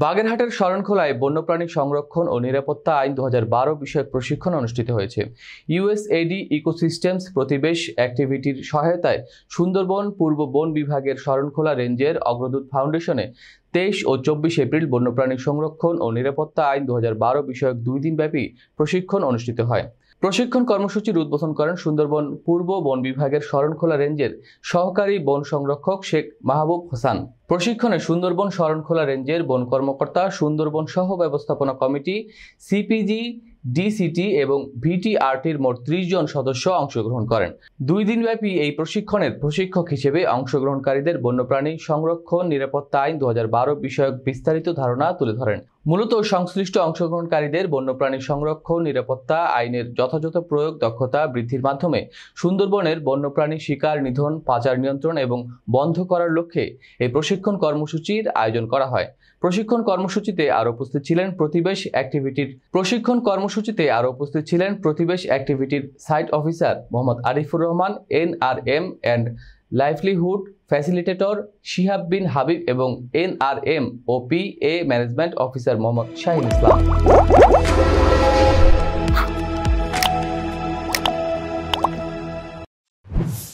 বাগেরহাটের শরণখোলায় বন্যপ্রাণী সংরক্ষণ ও নিরাপত্তা আইন 2012 বিষয়ক প্রশিক্ষণ অনুষ্ঠিত হয়েছে। ইউএসএডি ইকোসিস্টেমস প্রতিবেশ অ্যাক্টিভিটির সহায়তায় সুন্দরবন পূর্ব বন বিভাগের শরণখোলা রেঞ্জের অগ্রদূত ফাউন্ডেশনে 23 ও 24 এপ্রিল বন্যপ্রাণী সংরক্ষণ ও নিরাপত্তা আইন 2012 বিষয়ক 2 দিনব্যাপী প্রশিক্ষণ অনুষ্ঠিত হয়। প্রশিক্ষণ কর্মসূচির উদ্বোধন করেন সুন্দরবন পূর্ব বন বিভাগের শরণখোলা রেঞ্জের সহকারী বন সংরক্ষক শেখ মাহবুব হোসেন। প্রশিক্ষণে সুন্দরবন শরণখোলা রেঞ্জের বন কর্মকর্তা, সুন্দরবন সহ ব্যবস্থাপনা কমিটি, সিপিজি, ডিসিটি এবং ভিটিআরটির মোট 30 জন সদস্য অংশগ্রহণ করেন। 2 দিনব্যাপী এই প্রশিক্ষণের প্রশিক্ষক হিসেবে অংশগ্রহণকারীদের বন্যপ্রাণী সংরক্ষণ নিরাপত্তা আইন 2012 বিষয়ক বিস্তারিত ধারণা তুলে ধরেন। মূলত সংশ্লিষ্ট অংশগ্রহণকারীদের বন্যপ্রাণী সংরক্ষণ নিরাপত্তা আইনের যথাযথ প্রয়োগ দক্ষতা বৃদ্ধির মাধ্যমে সুন্দরবনের বন্যপ্রাণী শিকার, নিধন, পাচার নিয়ন্ত্রণ এবং বন্ধ করার লক্ষ্যে এই প্রশিক্ষণ কর্মসূচির আয়োজন করা হয়। প্রশিক্ষণ কর্মসূচিতে আরও উপস্থিত ছিলেন প্রতিবেশ অ্যাক্টিভিটির site officer Mohammad Arifur Rahman, NRM and livelihood facilitator Shihab bin Habib এবং এনআরএম ও PA management officer Mohammad Shahin ইসলাম।